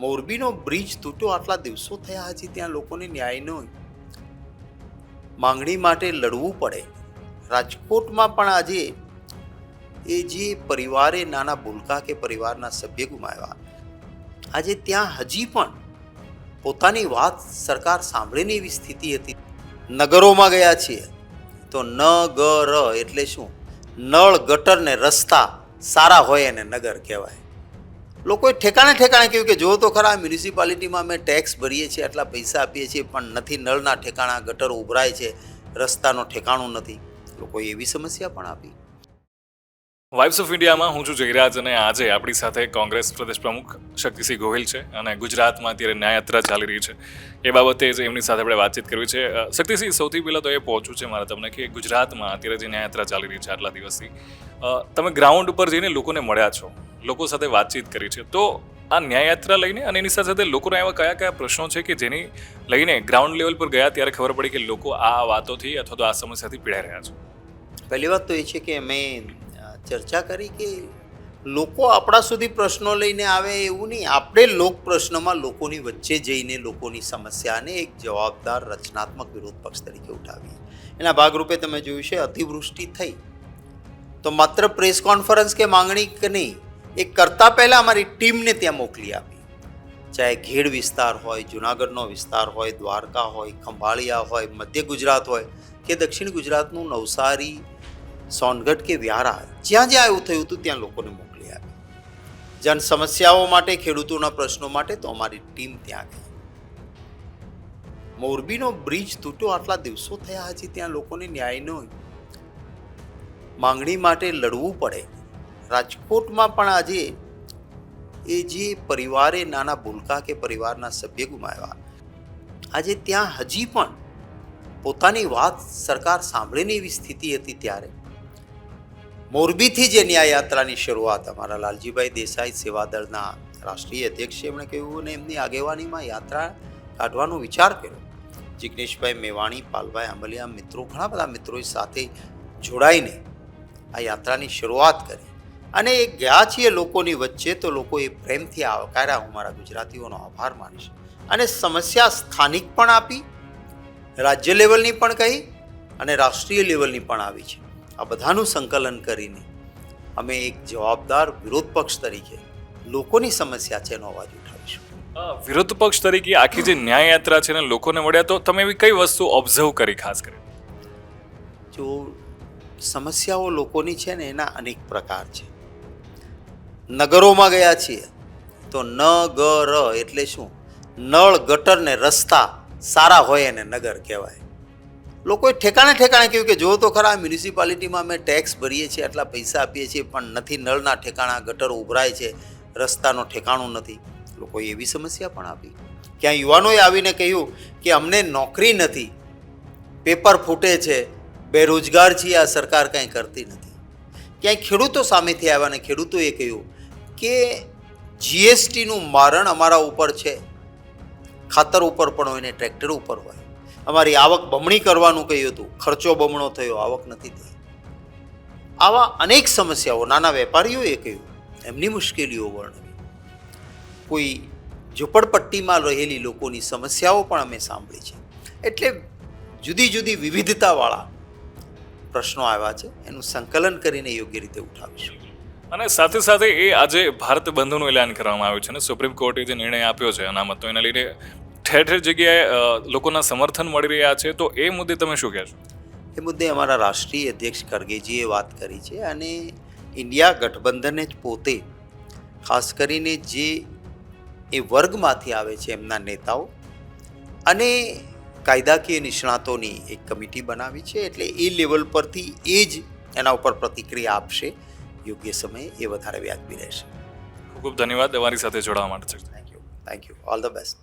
મોરબીનો bridge તૂટ્યો, આટલા દિવસો થયા, હજી ત્યાં લોકોને ન્યાયનો માંગણી માટે લડવું પડે. રાજકોટમાં પણ આજે એ જે પરિવારે નાના ભૂલકા કે પરિવારના સભ્ય ગુમાવ્યા, આજે ત્યાં હજી પણ પોતાની વાત સરકાર સાંભળે નહીં એવી સ્થિતિ હતી. નગરોમાં ગયા છીએ તો નગર એટલે શું? નળ ગટર ને રસ્તા સારા હોય એને નગર કહેવાય. લોકોએ ઠેકાણે કહ્યું કે જો તો ખરા, મ્યુનિસિપાલિટીમાં અમે ટેક્સ ભરીએ છીએ, આટલા પૈસા આપીએ છીએ, પણ નથી નળના ઠેકાણા, ગટરો ઉભરાય છે, રસ્તાનો ઠેકાણું નથી. લોકોએ એવી સમસ્યા પણ આપી. વાઇબ્સ ઓફ ઇન્ડિયામાં હું છું જયરાજ અને આજે આપણી સાથે કોંગ્રેસ પ્રદેશ પ્રમુખ શક્તિસિંહ ગોહિલ છે અને ગુજરાતમાં અત્યારે ન્યાયયાત્રા ચાલી રહી છે એ બાબતે જ એમની સાથે આપણે વાતચીત કરવી છે. શક્તિસિંહ, સૌથી પહેલાં તો એ પહોંચવું છે મારે તમને કે ગુજરાતમાં અત્યારે જે ન્યાયયાત્રા ચાલી રહી છે આટલા દિવસથી, તમે ગ્રાઉન્ડ ઉપર જઈને લોકોને મળ્યા છો, લોકો સાથે વાતચીત કરી છે, તો આ ન્યાયયાત્રા લઈને અને એની સાથે લોકોના એવા કયા પ્રશ્નો છે કે જેની લઈને ગ્રાઉન્ડ લેવલ પર ગયા ત્યારે ખબર પડી કે લોકો આ વાતોથી અથવા તો આ સમસ્યાથી પીડાઈ રહ્યા છે? પહેલી વાત તો એ છે કે અમે ચર્ચા કરી કે લોકો આપણા સુધી પ્રશ્નો લઈને આવે એવું નહીં, આપણે લોક પ્રશ્નમાં લોકોની વચ્ચે જઈને લોકોની સમસ્યાને એક જવાબદાર રચનાત્મક વિરોધ પક્ષ તરીકે ઉઠાવીએ. એના ભાગરૂપે તમે જોયું છે, અતિવૃષ્ટિ થઈ તો માત્ર પ્રેસ કોન્ફરન્સ કે માંગણી કે નહીં, એ કરતાં પહેલાં અમારી ટીમને ત્યાં મોકલી આપી. ચાહે ઘેડ વિસ્તાર હોય, જુનાગઢનો વિસ્તાર હોય, દ્વારકા હોય, ખંભાળિયા હોય, મધ્ય ગુજરાત હોય કે દક્ષિણ ગુજરાતનું નવસારી, સોનગઢ કે વ્યારા, જ્યાં જ્યાં એવું થયું હતું ત્યાં લોકોને મોકલી આપી. જન સમસ્યાઓ માટે, ખેડૂતોના પ્રશ્નો માટે તો અમારી ટીમ ત્યાં ગઈ. મોરબીનો બ્રિજ તૂટ્યો, આટલા દિવસો થયા, હજી ત્યાં લોકોને ન્યાયનો માંગણી માટે લડવું પડે. રાજકોટમાં પણ આજે એ જે પરિવારે નાના ભૂલકા કે પરિવારના સભ્ય ગુમાવ્યા, આજે ત્યાં હજી પણ પોતાની વાત સરકાર સાંભળે નહીં એવી સ્થિતિ હતી. ત્યારે મોરબીથી જે ન્યાયયાત્રાની શરૂઆત અમારા લાલજીભાઈ દેસાઈ સેવાદળના રાષ્ટ્રીય અધ્યક્ષે એમણે કહ્યું અને એમની આગેવાનીમાં યાત્રા કાઢવાનો વિચાર કર્યો. જિગ્નેશભાઈ મેવાણી, પાલભાઈ આંબલિયા, મિત્રો, ઘણા બધા મિત્રોએ સાથે જોડાઈને આ યાત્રાની શરૂઆત કરી અને એ ગયા છીએ લોકોની વચ્ચે તો લોકોએ પ્રેમથી આવકાર્યા. હું મારા ગુજરાતીઓનો આભાર માનીશ. અને સમસ્યા સ્થાનિક પણ આપી, રાજ્ય લેવલની પણ કહી અને રાષ્ટ્રીય લેવલની પણ આવી છે. આ બધાનું સંકલન કરીને અમે એક જવાબદાર વિરોધ પક્ષ તરીકે લોકોની સમસ્યા છે એનો અવાજ ઉઠાવીશું. વિરોધ પક્ષ તરીકે આખી જે ન્યાયયાત્રા છે ને લોકોને મળ્યા, તો તમે એવી કઈ વસ્તુ ઓબ્ઝર્વ કરી ખાસ કરી? જો સમસ્યાઓ લોકોની છે ને એના અનેક પ્રકાર છે. નગરોમાં ગયા છીએ તો નગર એટલે શું? નળ ગટર ને રસ્તા સારા હોય એને નગર કહેવાય. લોકોએ ઠેકાણે કહ્યું કે જો તો ખરા, મ્યુનિસિપાલિટીમાં અમે ટેક્સ ભરીએ છીએ, આટલા પૈસા આપીએ છીએ, પણ નથી નળના ઠેકાણા, ગટરો ઉભરાય છે, રસ્તાનો ઠેકાણું નથી. લોકોએ એવી સમસ્યા પણ આપી. ક્યાં યુવાનોએ આવીને કહ્યું કે અમને નોકરી નથી, પેપર ફૂટે છે, બેરોજગાર છીએ, આ સરકાર કંઈ કરતી નથી. ક્યાંય ખેડૂતો સામેથી આવ્યા અને ખેડૂતોએ કહ્યું કે જીએસટીનું મારણ અમારા ઉપર છે, ખાતર ઉપર પણ હોય ને ટ્રેક્ટર ઉપર હોય. અમારી આવક બમણી કરવાનું કહ્યું હતું, ખર્ચો બમણો થયો, આવક નથી થઈ. આવા અનેક સમસ્યાઓ નાના વેપારીઓએ કહ્યું, એમની મુશ્કેલીઓ વર્ણવી. કોઈ ઝૂંપડપટ્ટીમાં રહેલી લોકોની સમસ્યાઓ પણ અમે સાંભળી છે. એટલે જુદી જુદી વિવિધતાવાળા પ્રશ્નો આવ્યા છે, એનું સંકલન કરીને યોગ્ય રીતે ઉઠાવીશું. અને સાથે સાથે એ આજે ભારત બંધનું એલાન કરવામાં આવ્યું છે અને સુપ્રીમ કોર્ટે જે નિર્ણય આપ્યો છે અનામતનો, એના લીધે ઠેર જગ્યાએ લોકોના સમર્થન મળી રહ્યા છે, તો એ મુદ્દે તમે શું કહેશો? એ મુદ્દે અમારા રાષ્ટ્રીય અધ્યક્ષ ખરગેજીએ વાત કરી છે અને ઇન્ડિયા ગઠબંધને જ પોતે ખાસ કરીને જે એ વર્ગમાંથી આવે છે એમના નેતાઓ અને કાયદાકીય નિષ્ણાતોની એક કમિટી બનાવી છે. એટલે એ લેવલ પરથી એ જ એના ઉપર પ્રતિક્રિયા આપશે. યોગ્ય સમયે એ વધારે વ્યાજબી રહેશે. ખૂબ ખૂબ ધન્યવાદ અમારી સાથે જોડાવા માટે. Thank you. All the best.